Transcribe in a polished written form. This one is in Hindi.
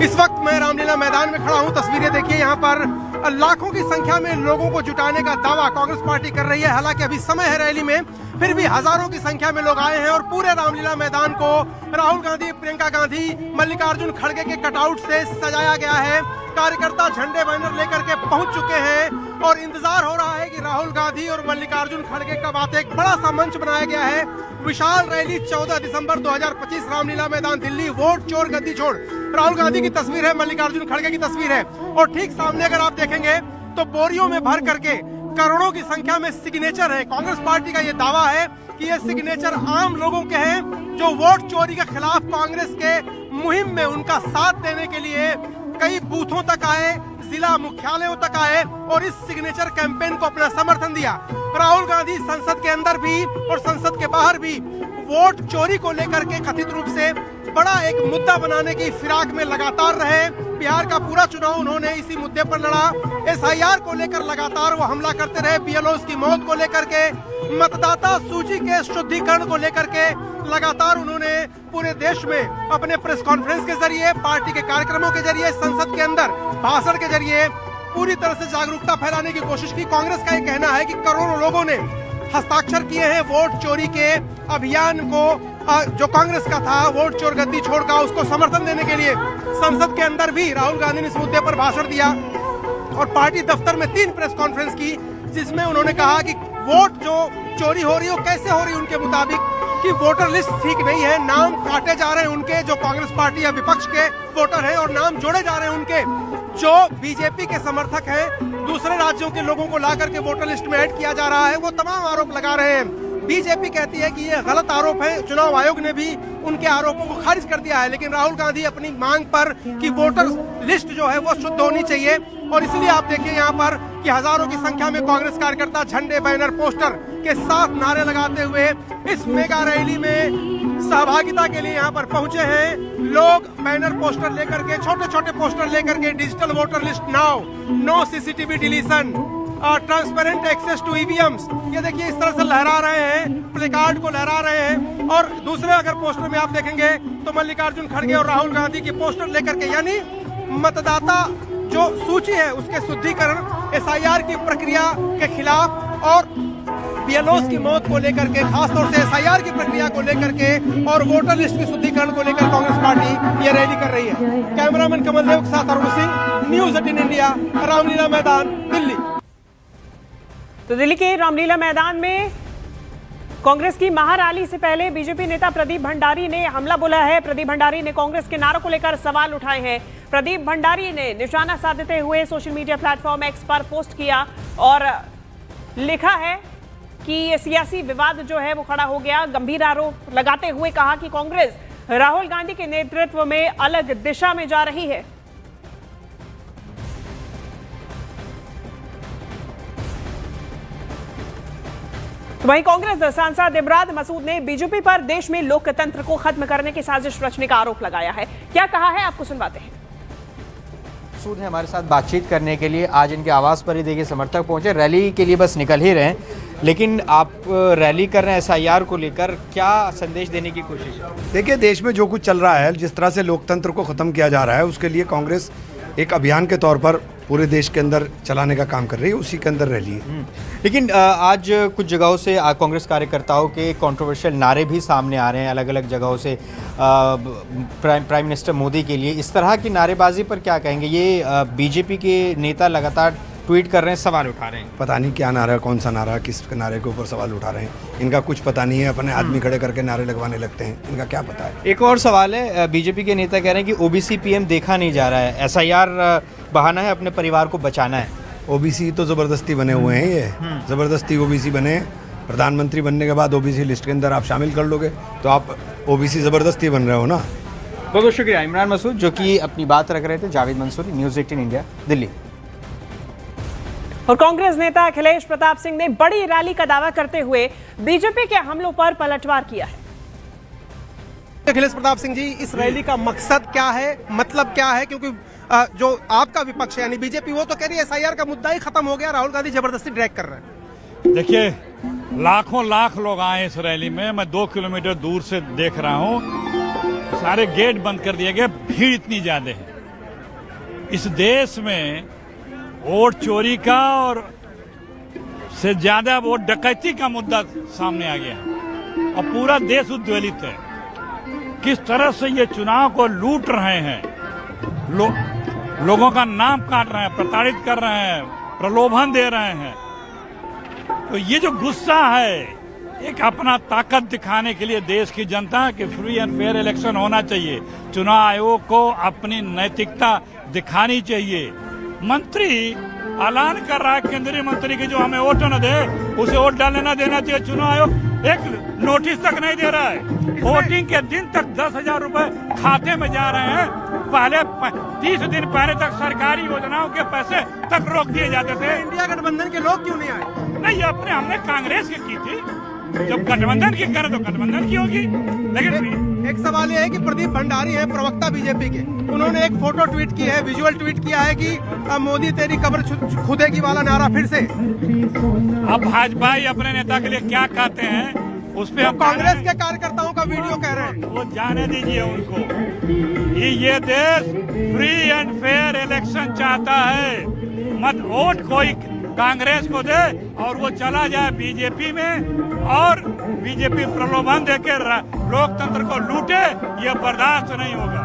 इस वक्त मैं रामलीला मैदान में खड़ा हूं। तस्वीरें देखिए, यहाँ पर लाखों की संख्या में लोगों को जुटाने का दावा कांग्रेस पार्टी कर रही है। हालांकि अभी समय है रैली में, फिर भी हजारों की संख्या में लोग आए हैं और पूरे रामलीला मैदान को राहुल गांधी, प्रियंका गांधी, मल्लिकार्जुन खड़गे के कटआउट से सजाया गया है। कार्यकर्ता झंडे बैनर लेकर के पहुंच चुके हैं और इंतजार हो रहा है कि राहुल गांधी और मल्लिकार्जुन खड़गे कब आते। एक बड़ा सा मंच बनाया गया है। विशाल रैली 14 दिसंबर 2025 रामलीला मैदान दिल्ली। वोट चोर गद्दी छोड़, राहुल गांधी की तस्वीर है, मल्लिकार्जुन खड़गे की तस्वीर है और ठीक सामने अगर आप देखेंगे तो बोरियों में भर करके करोड़ों की संख्या में सिग्नेचर है। कांग्रेस पार्टी का ये दावा है कि ये सिग्नेचर आम लोगों के हैं जो वोट चोरी के खिलाफ कांग्रेस के मुहिम में उनका साथ देने के लिए कई बूथों तक आए, जिला मुख्यालयों तक आए और इस सिग्नेचर कैंपेन को अपना समर्थन दिया। राहुल गांधी संसद के अंदर भी और संसद के बाहर भी वोट चोरी को लेकर के कथित रूप से बड़ा एक मुद्दा बनाने की फिराक में लगातार रहे। बिहार का पूरा चुनाव उन्होंने इसी मुद्दे पर लड़ा। एसआईआर को लेकर लगातार वो हमला करते रहे। बीएलओ की मौत को लेकर के, मतदाता सूची के शुद्धिकरण को लेकर के लगातार उन्होंने पूरे देश में अपने प्रेस कॉन्फ्रेंस के जरिए, पार्टी के कार्यक्रमों के जरिए, संसद के अंदर भाषण के जरिए पूरी तरह से जागरूकता फैलाने की कोशिश की। कांग्रेस का ये कहना है कि करोड़ों लोगों ने हस्ताक्षर किए हैं वोट चोरी के अभियान को, जो कांग्रेस का था, वोट चोर गद्दी छोड़ का, उसको समर्थन देने के लिए संसद के अंदर भी राहुल गांधी ने इस मुद्दे पर भाषण दिया और पार्टी दफ्तर में 3 प्रेस कॉन्फ्रेंस की, जिसमें उन्होंने कहा कि वोट जो चोरी हो रही है कैसे हो रही है उनके मुताबिक, कि वोटर लिस्ट ठीक नहीं है, नाम काटे जा रहे हैं उनके जो कांग्रेस पार्टी या विपक्ष के वोटर हैं और नाम जोड़े जा रहे हैं उनके जो बीजेपी के समर्थक हैं। दूसरे राज्यों के लोगों को ला करके वोटर लिस्ट में ऐड किया जा रहा है। वो तमाम आरोप लगा रहे हैं। बीजेपी कहती है कि ये गलत आरोप है। चुनाव आयोग ने भी उनके आरोपों को खारिज कर दिया है। लेकिन राहुल गांधी अपनी मांग पर कि वोटर लिस्ट जो है वो शुद्ध होनी चाहिए और इसलिए आप देखिए यहाँ पर कि हजारों की संख्या में कांग्रेस कार्यकर्ता झंडे, बैनर, पोस्टर के साथ नारे लगाते हुए इस मेगा रैली में सहभागिता के लिए यहाँ पर पहुंचे हैं। लोग बैनर, पोस्टर लेकर के, छोटे छोटे पोस्टर लेकर के, digital voter list now, no CCTV deletion, transparent access to EVMs, ये देखिए इस तरह से लहरा रहे हैं, प्लेकार्ड को लहरा रहे हैं। और दूसरे अगर पोस्टर में आप देखेंगे तो मल्लिकार्जुन खड़गे और राहुल गांधी की पोस्टर लेकर के, यानी मतदाता जो सूची है उसके शुद्धिकरण, एसआईआर की प्रक्रिया के खिलाफ और बीएलओ की मौत को लेकर के, खासतौर से एसआईआर की प्रक्रिया को लेकर के और वोटर लिस्ट की शुद्धिकरण को लेकर कांग्रेस पार्टी ये रैली कर रही है। कैमरामैन कमल देव के साथ अरुण सिंह, न्यूज़ 18 इंडिया, रामलीला मैदान, दिल्ली। तो दिल्ली के रामलीला मैदान में कांग्रेस की महारैली से पहले बीजेपी नेता प्रदीप भंडारी ने हमला बोला है। प्रदीप भंडारी ने कांग्रेस के नारों को लेकर सवाल उठाए हैं। प्रदीप भंडारी ने निशाना साधते हुए सोशल मीडिया प्लेटफॉर्म एक्स पर पोस्ट किया और लिखा है कि ये सियासी विवाद जो है वो खड़ा हो गया। गंभीर आरोप लगाते हुए कहा कि कांग्रेस राहुल गांधी के नेतृत्व में अलग दिशा में जा रही है। तो वहीं कांग्रेस सांसद इमरान मसूद ने बीजेपी पर देश में लोकतंत्र को खत्म करने की साजिश रचने का आरोप लगाया है। क्या कहा है आपको सुनवाते हैं। मसूद है हमारे साथ बातचीत करने के लिए। आज इनके आवास पर ही देखिए समर्थक पहुंचे, रैली के लिए बस निकल ही रहे हैं, लेकिन आप रैली कर रहे हैं एसआईआर को लेकर, क्या संदेश देने की कोशिश है? देखिए, देश में जो कुछ चल रहा है, जिस तरह से लोकतंत्र को ख़त्म किया जा रहा है, उसके लिए कांग्रेस एक अभियान के तौर पर पूरे देश के अंदर चलाने का काम कर रही है, उसी के अंदर रैली है। लेकिन आज कुछ जगहों से कांग्रेस कार्यकर्ताओं के कंट्रोवर्शियल नारे भी सामने आ रहे हैं, अलग अलग जगहों से प्राइम मिनिस्टर मोदी के लिए। इस तरह की नारेबाजी पर क्या कहेंगे? ये बीजेपी के नेता लगातार ट्वीट कर रहे हैं, सवाल उठा रहे हैं। पता नहीं क्या नारा, कौन सा नारा, किस नारे के ऊपर सवाल उठा रहे हैं, इनका कुछ पता नहीं है। अपने आदमी खड़े करके नारे लगवाने लगते हैं, इनका क्या पता है। एक और सवाल है, बीजेपी के नेता कह रहे हैं कि ओबीसी पीएम देखा नहीं जा रहा है, एसआईआर बहाना है, अपने परिवार को बचाना है। ओबीसी तो ज़बरदस्ती बने हुए हैं, ये ज़बरदस्ती ओबीसी बने। प्रधानमंत्री बनने के बाद ओबीसी लिस्ट के अंदर आप शामिल कर लोगे तो आप ओबीसी ज़बरदस्ती बन रहे हो ना। बहुत बहुत शुक्रिया इमरान मसूद, जो कि अपनी बात रख रहे थे। Javed Mansoori, news 18 India, Delhi. और कांग्रेस नेता अखिलेश प्रताप सिंह ने बड़ी रैली का दावा करते हुए बीजेपी के हमलों पर पलटवार किया है। अखिलेश प्रताप सिंह जी, इस रैली का मकसद क्या है, मतलब क्या है? क्योंकि जो आपका विपक्ष है यानी बीजेपी, वो तो कह रही है एसआईआर का मुद्दा ही खत्म हो गया, राहुल गांधी जबरदस्ती ड्रैग कर रहे हैं। देखिए, लाखों लाख लोग आए इस रैली में, मैं 2 किलोमीटर दूर से देख रहा हूँ, सारे गेट बंद कर दिए गए, भीड़ इतनी ज्यादा है। इस देश में वोट चोरी का और से ज्यादा वोट डकैती का मुद्दा सामने आ गया और पूरा देश उद्वेलित है। किस तरह से ये चुनाव को लूट रहे हैं, लोगों का नाम काट रहे हैं, प्रताड़ित कर रहे हैं, प्रलोभन दे रहे हैं। तो ये जो गुस्सा है, एक अपना ताकत दिखाने के लिए देश की जनता कि फ्री एंड फेयर इलेक्शन होना चाहिए, चुनाव आयोग को अपनी नैतिकता दिखानी चाहिए। मंत्री ऐलान कर रहा है केंद्रीय मंत्री की जो हमें वोट न दे उसे वोट डालने न देना चाहिए। चुनाव आयोग एक नोटिस तक नहीं दे रहा है। वोटिंग के दिन तक 10,000 रुपए खाते में जा रहे हैं। पहले 30 दिन पहले तक सरकारी योजनाओं के पैसे तक रोक दिए जाते थे। इंडिया गठबंधन के लोग क्यों नहीं आए? नहीं, हमने कांग्रेस की थी। जब गठबंधन की करें तो गठबंधन की होगी। लेकिन एक सवाल ये है कि प्रदीप भंडारी है प्रवक्ता बीजेपी के, उन्होंने एक फोटो ट्वीट की है, विजुअल ट्वीट किया है कि मोदी तेरी कब्र खुदेगी वाला नारा फिर से। अब भाजपा ही अपने नेता के लिए क्या कहते हैं उस पे हम कांग्रेस के कार्यकर्ताओं का वीडियो कह रहे हैं। वो जाने दीजिए उनको। ये देश फ्री एंड फेयर इलेक्शन चाहता है। मत वोट कोई कांग्रेस को दे और वो चला जाए बीजेपी में और बीजेपी प्रलोभन देकर लोकतंत्र को लूटे, ये बर्दाश्त नहीं होगा।